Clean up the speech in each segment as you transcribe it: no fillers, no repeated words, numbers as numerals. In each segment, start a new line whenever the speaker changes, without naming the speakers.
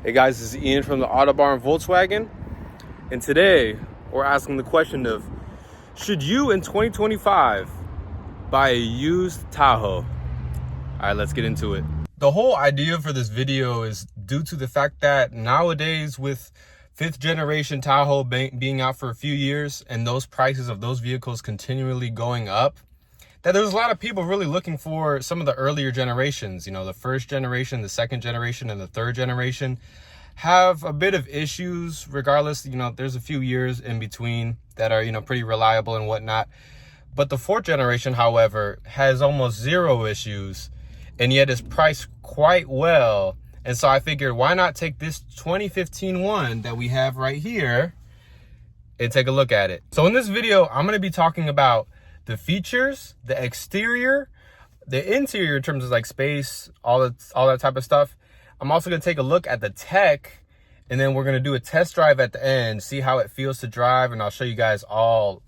Hey guys, this is Ian from the Autobarn Volkswagen, and today we're asking the question of, should you in 2025 buy a used Tahoe? All right, let's get into it. The whole idea for this video is due to the fact that nowadays, with 5th generation Tahoe being out for a few years and those prices of those vehicles continually going up, that there's a lot of people really looking for some of the earlier generations. You know, the 1st generation, the 2nd generation, and the 3rd generation have a bit of issues. Regardless, you know, there's a few years in between that are, you know, pretty reliable and whatnot. But the 4th generation, however, has almost zero issues, and yet is priced quite well. And so I figured, why not take this 2015 one that we have right here and take a look at it. So in this video, I'm going to be talking about the features, the exterior, the interior in terms of like space, all that type of stuff. I'm also going to take a look at the tech, and then we're going to do a test drive at the end, see how it feels to drive, and I'll show you guys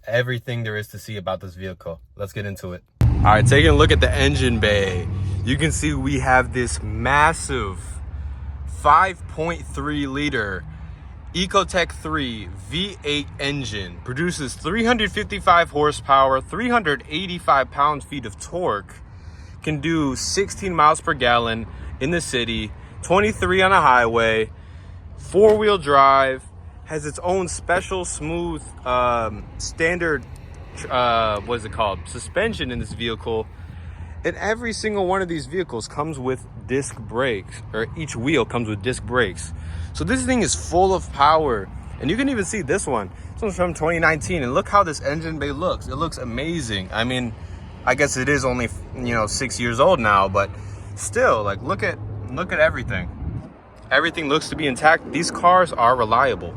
everything there is to see about this vehicle. Let's get into it. All right, taking a look at the engine bay, you can see we have this massive 5.3 liter Ecotec 3 V8 engine. Produces 355 horsepower, 385 pound-feet of torque, can do 16 miles per gallon in the city, 23 on a highway, 4-wheel drive, has its own special smooth standard suspension in this vehicle. And every single one of these vehicles comes with disc brakes, or each wheel comes with disc brakes. So this thing is full of power. And you can even see this one. This one's from 2019, and look how this engine bay looks. It looks amazing. I mean, I guess it is only, 6 years old now, but still, like, look at everything. Everything looks to be intact. These cars are reliable.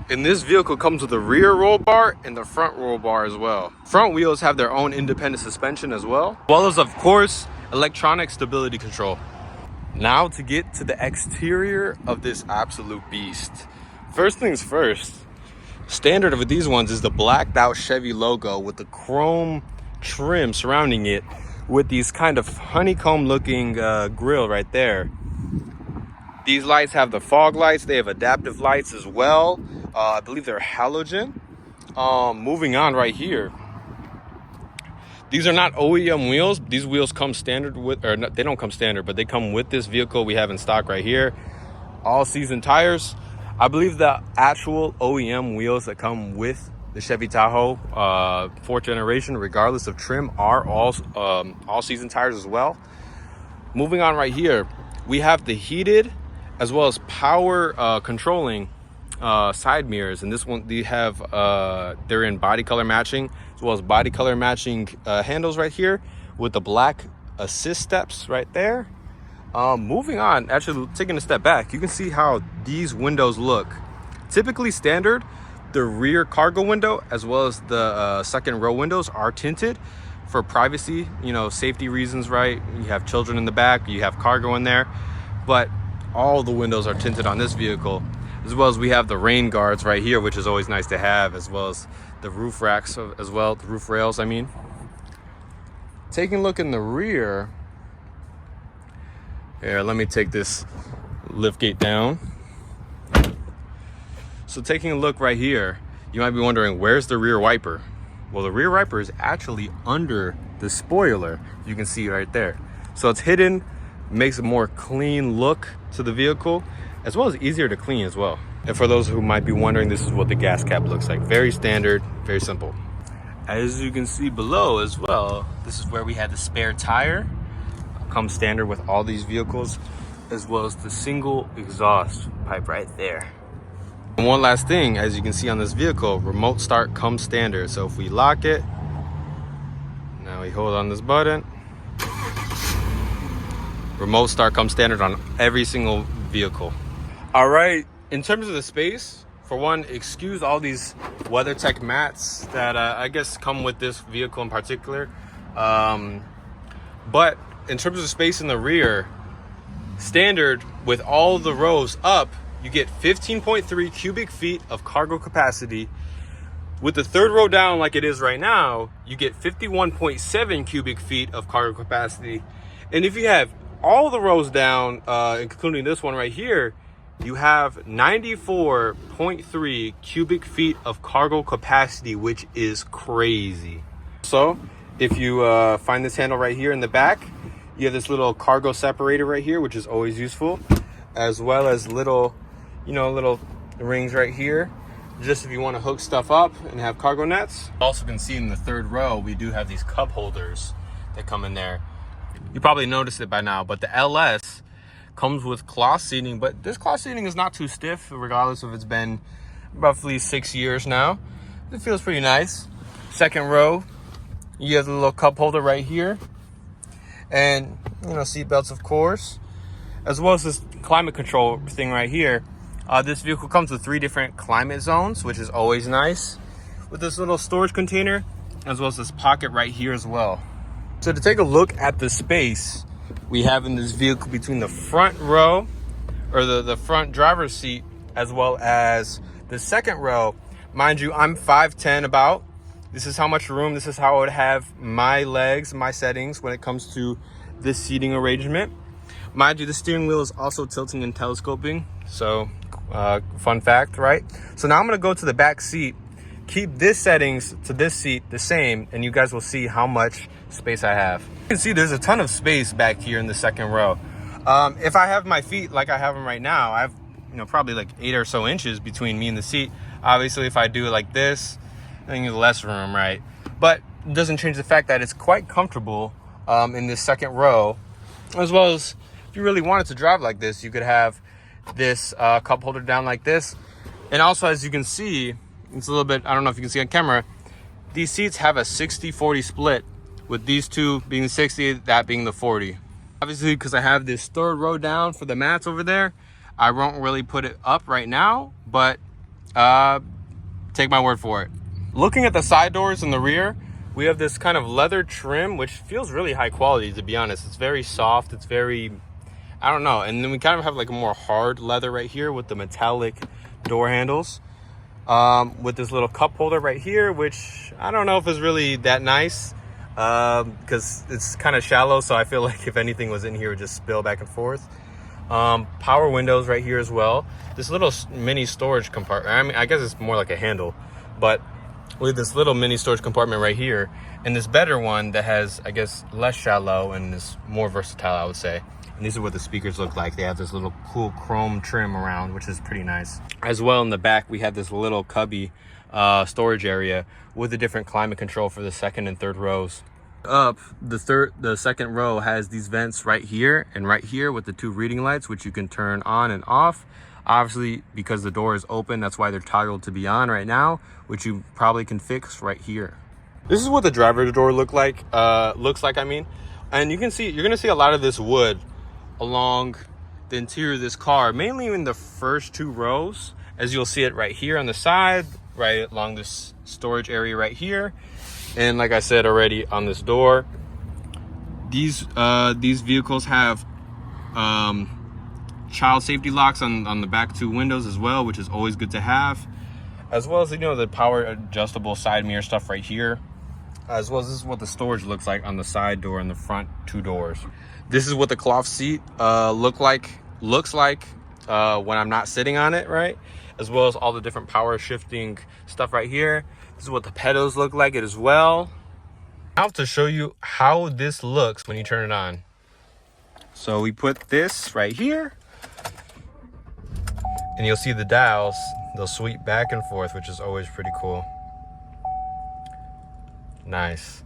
And this vehicle comes with a rear roll bar and the front roll bar as well. Front wheels have their own independent suspension as well as, of course, electronic stability control. Now to get to the exterior of this absolute beast. First things first, standard with these ones is the blacked out Chevy logo with the chrome trim surrounding it with these kind of honeycomb looking grill right there. These lights have the fog lights. They have adaptive lights as well. I believe they're halogen. Moving on right here. These are not OEM wheels. These wheels come standard with, or not, they don't come standard, but they come with this vehicle we have in stock right here. All season tires. I believe the actual OEM wheels that come with the Chevy Tahoe 4th generation, regardless of trim, are all season tires as well. Moving on right here, we have the heated as well as power controlling side mirrors, and this one they're in body color matching as well as body color matching handles right here with the black assist steps right there. Moving on, actually taking a step back, you can see how these windows look. Typically standard, the rear cargo window as well as the second row windows are tinted for privacy, safety reasons, right? You have children in the back, you have cargo in there, but all the windows are tinted on this vehicle, as well as we have the rain guards right here, which is always nice to have, as well as the roof racks as well, the roof rails, I mean. Taking a look in the rear, here, let me take this lift gate down. So taking a look right here, you might be wondering, where's the rear wiper? Well, the rear wiper is actually under the spoiler. You can see right there. So it's hidden, makes a more clean look to the vehicle, as well as easier to clean as well. And for those who might be wondering, this is what the gas cap looks like. Very standard, very simple. As you can see below as well, this is where we had the spare tire. Comes standard with all these vehicles, as well as the single exhaust pipe right there. And one last thing, as you can see on this vehicle, remote start comes standard. So if we lock it, now we hold on this button, remote start comes standard on every single vehicle. All right, in terms of the space, for one, excuse all these WeatherTech mats that I guess come with this vehicle in particular. But in terms of the space in the rear, standard with all the rows up, you get 15.3 cubic feet of cargo capacity. With the 3rd row down like it is right now, you get 51.7 cubic feet of cargo capacity. And if you have all the rows down, including this one right here, you have 94.3 cubic feet of cargo capacity, which is crazy. So if you find this handle right here in the back, you have this little cargo separator right here, which is always useful, as well as little, little rings right here, just if you want to hook stuff up and have cargo nets. You also can see in the third row, we do have these cup holders that come in there. You probably noticed it by now, but the LS comes with cloth seating, but this cloth seating is not too stiff, regardless if it's been roughly 6 years now. It feels pretty nice. Second row, you have the little cup holder right here, and seat belts, of course, as well as this climate control thing right here. This vehicle comes with 3 different climate zones, which is always nice, with this little storage container, as well as this pocket right here as well. So to take a look at the space we have in this vehicle between the front row, or the front driver's seat, as well as the second row. Mind you, I'm 5'10" about. This is how much room, this is how I would have my legs, my settings when it comes to this seating arrangement. Mind you, the steering wheel is also tilting and telescoping. So fun fact, right? So now I'm gonna go to the back seat, keep this settings to this seat the same, and you guys will see how much space I have. You can see there's a ton of space back here in the second row. If I have my feet like I have them right now, I have probably like 8 or so inches between me and the seat. Obviously, if I do it like this, I think there's less room, right? But it doesn't change the fact that it's quite comfortable in this second row, as well as if you really wanted to drive like this, you could have this cup holder down like this. And also, as you can see, it's a little bit, I don't know if you can see on camera, these seats have a 60-40 split, with these two being the 60, that being the 40. Obviously, because I have this third row down for the mats over there, I won't really put it up right now, but take my word for it. Looking at the side doors in the rear, we have this kind of leather trim, which feels really high quality, to be honest. It's very soft, it's very, I don't know. And then we kind of have like a more hard leather right here with the metallic door handles. With this little cup holder right here, which I don't know if it's really that nice, because it's kind of shallow, so I feel like if anything was in here, it would just spill back and forth. Power windows right here as well. This little mini storage compartment, I mean, I guess it's more like a handle, but with this little mini storage compartment right here, and this better one that has, I guess, less shallow and is more versatile, I would say. And these are what the speakers look like. They have this little cool chrome trim around, which is pretty nice. As well, in the back, we have this little cubby storage area with a different climate control for the second and third rows. Up, the second row has these vents right here and right here with the 2 reading lights, which you can turn on and off. Obviously, because the door is open, that's why they're toggled to be on right now, which you probably can fix right here. This is what the driver's door looks like, I mean. And you can see, you're gonna see a lot of this wood along the interior of this car, mainly in the first 2 rows, as you'll see it right here on the side, right along this storage area right here, and like I said already, on this door. These vehicles have child safety locks on the back 2 windows as well, which is always good to have, as well as the power adjustable side mirror stuff right here, as well as this is what the storage looks like on the side door and the front 2 doors. This is what the cloth seat looks like when I'm not sitting on it, right? As well as all the different power shifting stuff right here. This is what the pedals look like as well. Now to show you how this looks when you turn it on. So we put this right here, and you'll see the dials, they'll sweep back and forth, which is always pretty cool. Nice.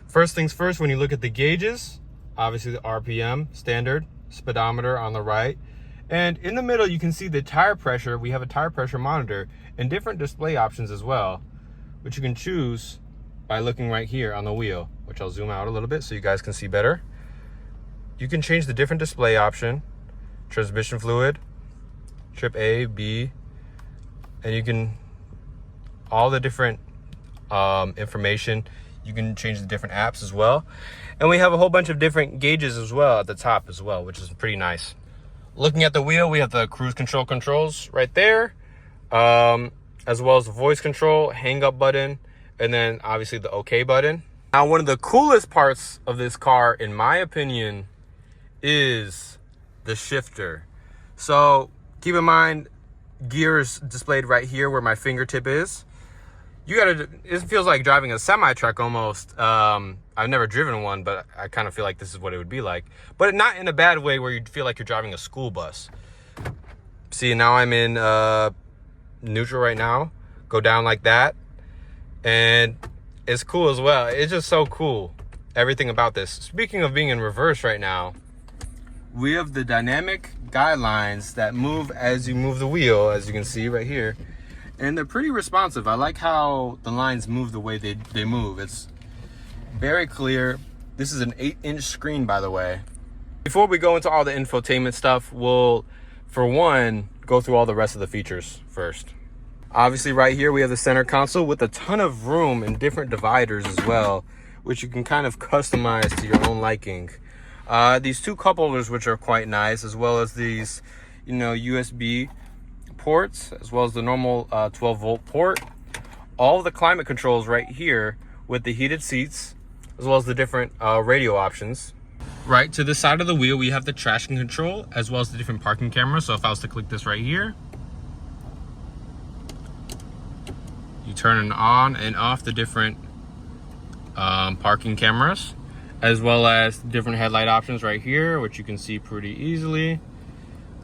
First things first, when you look at the gauges, obviously the RPM, standard, speedometer on the right. And in the middle, you can see the tire pressure. We have a tire pressure monitor and different display options as well, which you can choose by looking right here on the wheel, which I'll zoom out a little bit so you guys can see better. You can change the different display option, transmission fluid, trip A, B, and you can, all the different information. You can change the different apps as well. And we have a whole bunch of different gauges as well at the top as well, which is pretty nice. Looking at the wheel, we have the cruise control controls right there, as well as the voice control, hang up button, and then obviously the OK button. Now, one of the coolest parts of this car, in my opinion, is the shifter. So Keep in mind, gears displayed right here where my fingertip is. It feels like driving a semi-truck almost. I've never driven one, but I kind of feel like this is what it would be like. But not in a bad way where you feel like you're driving a school bus. See, now I'm in neutral right now. Go down like that. And it's cool as well. It's just so cool. Everything about this. Speaking of being in reverse right now, we have the dynamic guidelines that move as you move the wheel, as you can see right here. And they're pretty responsive. I like how the lines move the way they move. It's very clear. This is an 8-inch screen, by the way. Before we go into all the infotainment stuff, we'll, for one, go through all the rest of the features first. Obviously, right here, we have the center console with a ton of room and different dividers as well, which you can kind of customize to your own liking. These 2 cup holders, which are quite nice, as well as these, USB ports, as well as the normal 12-volt port. All of the climate controls right here with the heated seats, as well as the different radio options. Right to the side of the wheel, we have the traction control, as well as the different parking cameras. So if I was to click this right here, you turn on and off the different parking cameras, as well as different headlight options right here, which you can see pretty easily.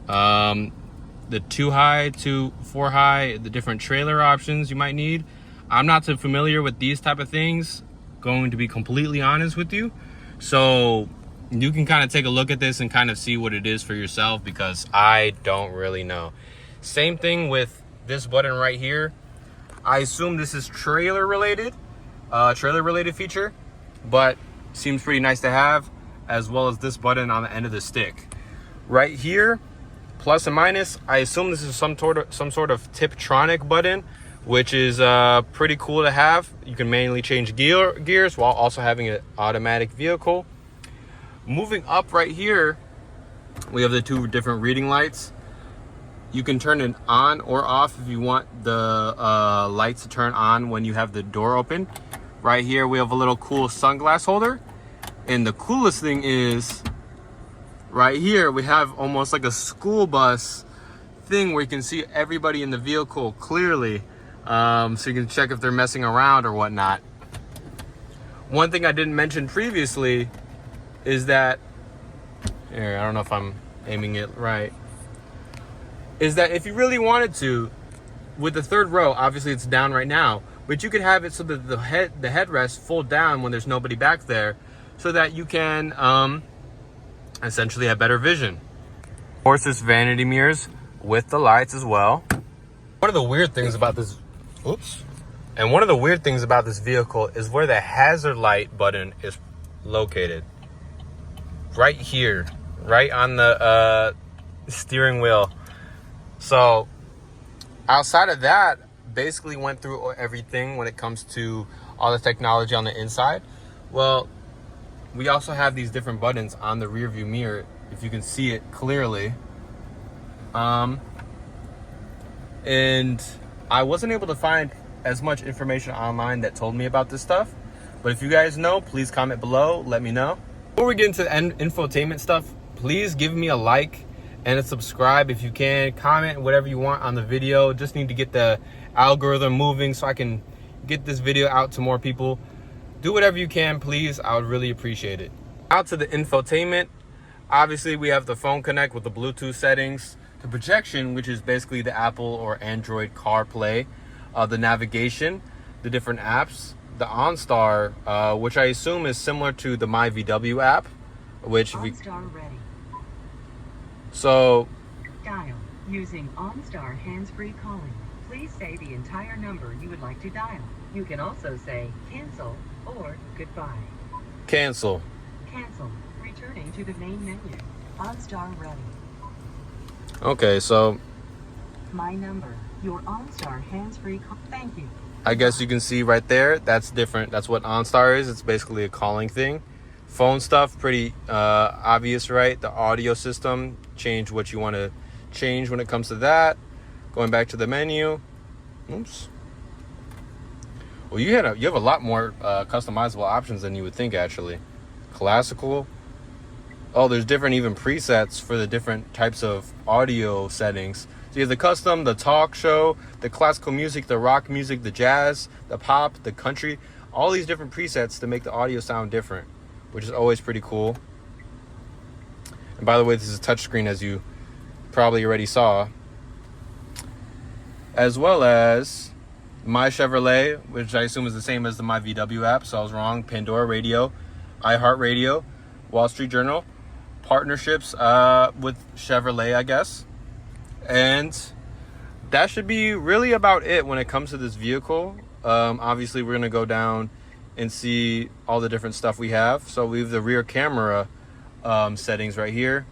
The 2 high, 2, 4 high, the different trailer options you might need. I'm not too familiar with these type of things, going to be completely honest with you. So you can kind of take a look at this and kind of see what it is for yourself, because I don't really know. Same thing with this button right here. I assume this is trailer related feature, but seems pretty nice to have, as well as this button on the end of the stick. Right here, plus and minus, I assume this is some sort of Tiptronic button, which is pretty cool to have. You can manually change gears while also having an automatic vehicle. Moving up right here, we have the 2 different reading lights. You can turn it on or off if you want the lights to turn on when you have the door open. Right here, we have a little cool sunglass holder. And the coolest thing is, right here, we have almost like a school bus thing where you can see everybody in the vehicle clearly. So you can check if they're messing around or whatnot. One thing I didn't mention previously is that, here, I don't know if I'm aiming it right, is that if you really wanted to, with the 3rd row, obviously it's down right now, but you could have it so that the headrest fold down when there's nobody back there, so that you can essentially have better vision. Of course, there's vanity mirrors with the lights as well. One of the weird things about this, one of the weird things about this vehicle is where the hazard light button is located. Right here, right on the steering wheel. So outside of that, basically went through everything when it comes to all the technology on the inside. Well, we also have these different buttons on the rear view mirror, if you can see it clearly. And I wasn't able to find as much information online that told me about this stuff, but if you guys know, please comment below, let me know. Before we get into the infotainment stuff, please give me a like and a subscribe if you can. Comment whatever you want on the video. Just need to get the algorithm moving so I can get this video out to more people. Do whatever you can, please. I would really appreciate it. Out to the infotainment. Obviously, we have the phone connect with the Bluetooth settings, the projection, which is basically the Apple or Android CarPlay, the navigation, the different apps, the OnStar, which I assume is similar to the MyVW app, which
OnStar ready.
So
dial using OnStar hands-free calling. Please say the entire number you would like to dial. You can also say cancel or goodbye.
Cancel.
Cancel. Returning to the main menu. OnStar ready.
Okay, so
My number. Your OnStar hands-free call. Thank you.
I guess you can see right there, that's different. That's what OnStar is. It's basically a calling thing. Phone stuff, pretty obvious, right? The audio system, change what you want to change when it comes to that. Going back to the menu. Oops. Well, you have a lot more customizable options than you would think, actually. Classical. Oh, there's different even presets for the different types of audio settings. So you have the custom, the talk show, the classical music, the rock music, the jazz, the pop, the country, all these different presets to make the audio sound different, which is always pretty cool. And by the way, this is a touchscreen, as you probably already saw, as well as My Chevrolet, which I assume is the same as the My VW app, so I was wrong. Pandora Radio, iHeartRadio, Wall Street Journal, partnerships with Chevrolet, I guess. And that should be really about it when it comes to this vehicle. Obviously, we're going to go down and see all the different stuff we have. So we have the rear camera settings right here.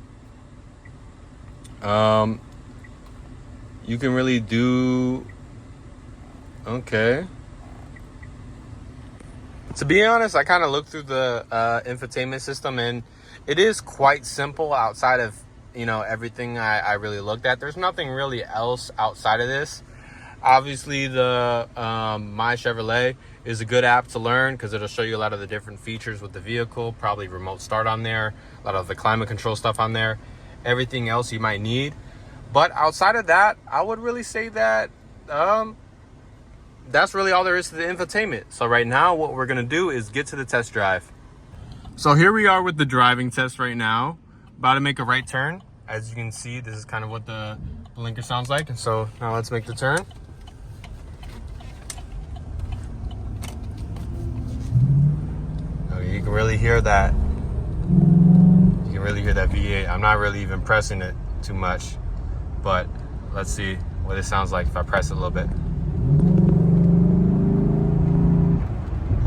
You can really do... Okay. To be honest, I kind of looked through the infotainment system, and it is quite simple outside of, everything I really looked at. There's nothing really else outside of this. Obviously, the My Chevrolet is a good app to learn because it'll show you a lot of the different features with the vehicle, probably remote start on there, a lot of the climate control stuff on there, everything else you might need. But outside of that, I would really say that that's really all there is to the infotainment. So right now, what we're going to do is get to the test drive. So here we are with the driving test right now. About to make a right turn. As you can see, this is kind of what the blinker sounds like. And so now let's make the turn. Oh, you can really hear that. You can really hear that V8. I'm not really even pressing it too much. But let's see what it sounds like if I press it a little bit.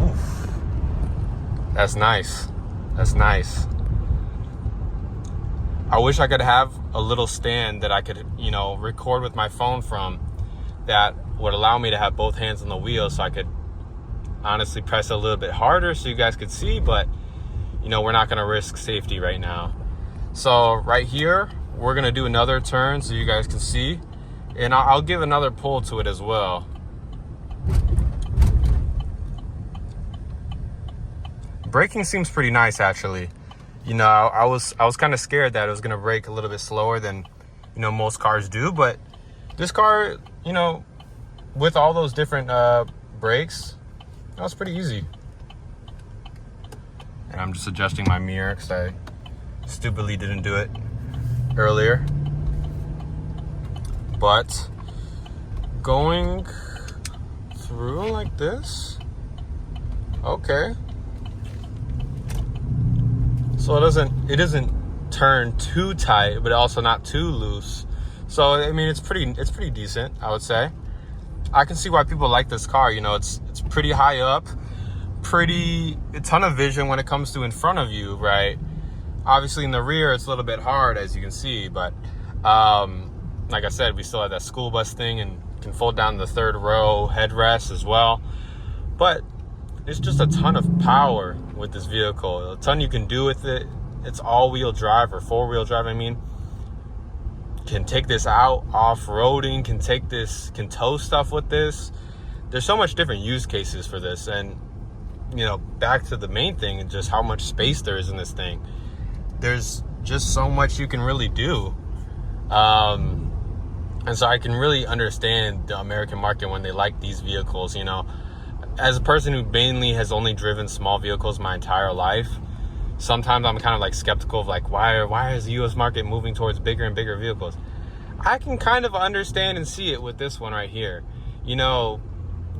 Oof. That's nice. That's nice. I wish I could have a little stand that I could, record with my phone from that would allow me to have both hands on the wheel so I could honestly press a little bit harder so you guys could see, but, we're not going to risk safety right now. So right here, we're going to do another turn so you guys can see, and I'll give another pull to it as well. Braking seems pretty nice, actually. I was kind of scared that it was going to brake a little bit slower than, most cars do. But this car, with all those different brakes, that was pretty easy. And I'm just adjusting my mirror because I stupidly didn't do it earlier. But going through like this, okay. So it doesn't turn too tight, but also not too loose. So I mean, it's pretty decent, I would say. I can see why people like this car. It's pretty high up, a ton of vision when it comes to in front of you, right? Obviously in the rear, it's a little bit hard, as you can see, but like I said, we still have that school bus thing and can fold down the third row headrest as well. But it's just a ton of power with this vehicle. A ton you can do with it. It's all-wheel drive or four-wheel drive, Can take this out off-roading, can tow stuff with this. There's so much different use cases for this. And, back to the main thing and just how much space there is in this thing. There's just so much you can really do. And so I can really understand the American market when they like these vehicles, As a person who mainly has only driven small vehicles my entire life, sometimes I'm kind of like skeptical of like, why is the U.S. market moving towards bigger and bigger vehicles? I can kind of understand and see it with this one right here. The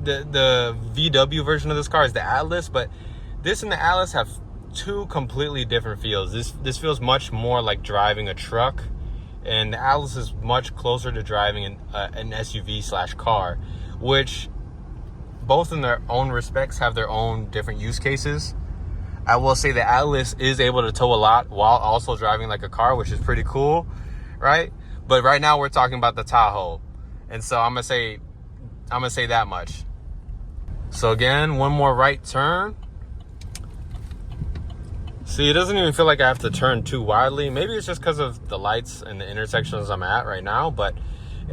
VW version of this car is the Atlas, but this and the Atlas have two completely different feels. This feels much more like driving a truck, and the Atlas is much closer to driving an SUV/car, which both in their own respects have their own different use cases. I will say the Atlas is able to tow a lot while also driving like a car, which is pretty cool, right? But right now we're talking about the Tahoe. And so I'm gonna say that much. So again, one more right turn. See, it doesn't even feel like I have to turn too widely. Maybe it's just because of the lights and the intersections I'm at right now, but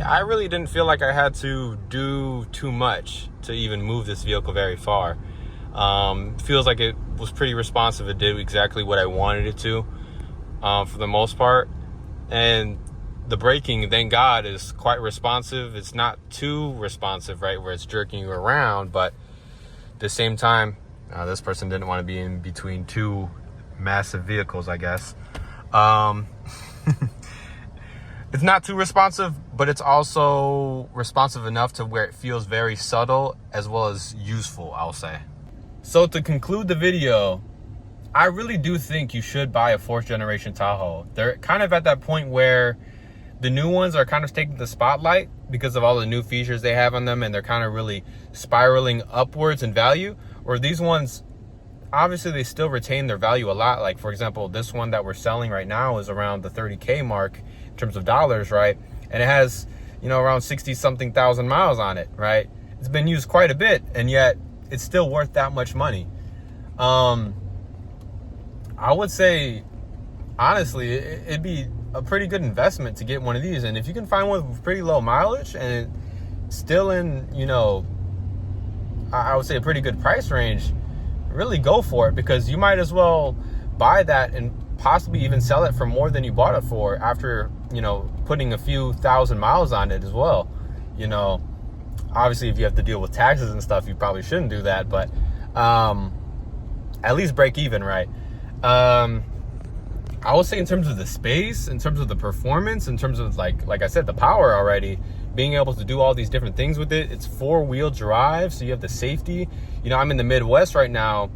I really didn't feel like I had to do too much to even move this vehicle very far. Feels like it was pretty responsive. It did exactly what I wanted it to. for the most part. And the braking, thank God, is quite responsive. It's not too responsive, right, where it's jerking you around, but at the same time, this person didn't want to be in between two massive vehicles, I guess. It's not too responsive, but it's also responsive enough to where it feels very subtle as well as useful, I'll say. So to conclude the video, I really do think you should buy a 4th generation Tahoe. They're kind of at that point where the new ones are kind of taking the spotlight because of all the new features they have on them, and they're kind of really spiraling upwards in value. Or these ones, obviously they still retain their value a lot. Like, for example, this one that we're selling right now is around the 30K mark in terms of dollars, right? And it has, you know, around 60 something thousand miles on it, right? It's been used quite a bit, and yet it's still worth that much money. I would say, honestly, it'd be a pretty good investment to get one of these. And if you can find one with pretty low mileage and still in, you know, I would say a pretty good price range, really go for it, because you might as well buy that and possibly even sell it for more than you bought it for after, you know, putting a few thousand miles on it as well. You know, obviously if you have to deal with taxes and stuff, you probably shouldn't do that, but at least break even, right? I would say in terms of the space, in terms of the performance, in terms of like I said, the power already, being able to do all these different things with it. It's 4-wheel drive, so you have the safety. You know, I'm in the Midwest right now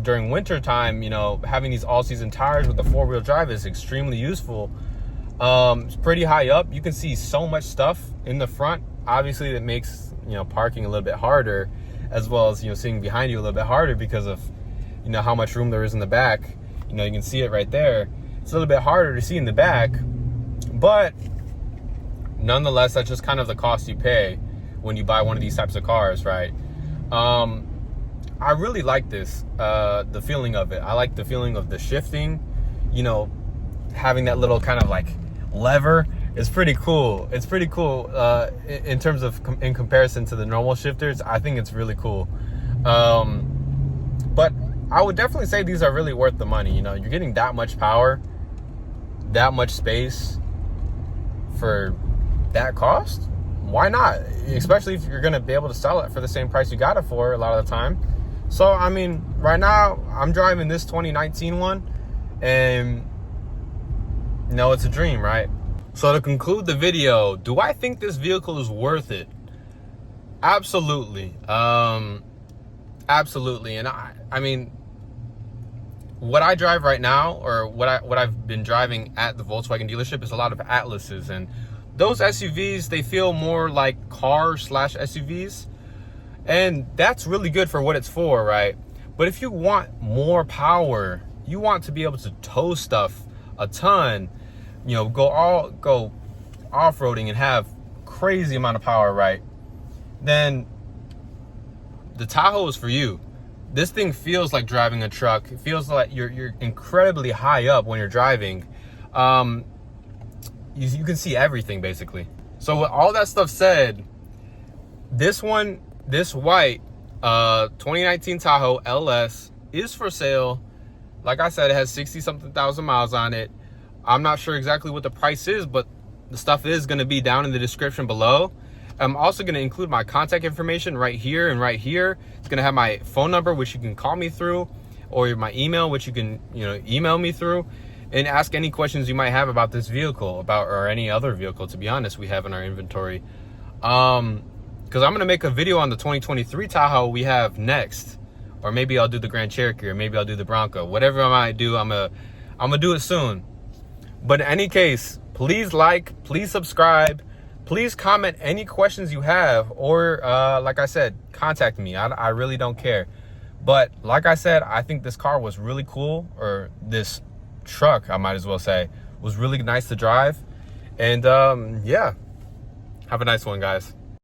during winter time. You know, having these all-season tires with the 4-wheel drive is extremely useful. It's pretty high up. You can see so much stuff in the front. Obviously, that makes, you know, parking a little bit harder, as well as, you know, seeing behind you a little bit harder because of, you know, how much room there is in the back. You know, you can see it right there. It's a little bit harder to see in the back, but nonetheless, that's just kind of the cost you pay when you buy one of these types of cars, right? I really like this, the feeling of it. I like the feeling of the shifting, you know, having that little kind of like lever is pretty cool. It's pretty cool in terms of in comparison to the normal shifters. I think it's really cool. But I would definitely say these are really worth the money. You know, you're getting that much power, that much space for that cost. Why not? Especially if you're going to be able to sell it for the same price you got it for a lot of the time. So, I mean, right now I'm driving this 2019 one, and you know, it's a dream, right? So to conclude the video, do I think this vehicle is worth it? Absolutely. Absolutely. And I mean, what I drive right now, or what I've been driving at the Volkswagen dealership, is a lot of Atlases, and those SUVs, they feel more like car/SUVs, and that's really good for what it's for, right? But if you want more power, you want to be able to tow stuff a ton, you know, go off-roading and have crazy amount of power, right? Then the Tahoe is for you. This thing feels like driving a truck. It feels like you're incredibly high up when you're driving. You can see everything basically. So with all that stuff said, this white 2019 Tahoe LS is for sale. Like I said, it has 60 something thousand miles on it. I'm not sure exactly what the price is, but the stuff is going to be down in the description below. I'm also going to include my contact information right here and right here. It's going to have my phone number, which you can call me through, or my email, which you can, you know, email me through, and ask any questions you might have about this vehicle, or any other vehicle, to be honest, we have in our inventory. Because I'm going to make a video on the 2023 Tahoe we have next, or maybe I'll do the Grand Cherokee, or maybe I'll do the Bronco. Whatever I might do, I'm gonna do it soon. But in any case, please like, please subscribe, please comment any questions you have, or like I said, contact me. I really don't care. But like I said, I think this car was really cool, or this truck, I might as well say, was really nice to drive. And yeah, have a nice one, guys.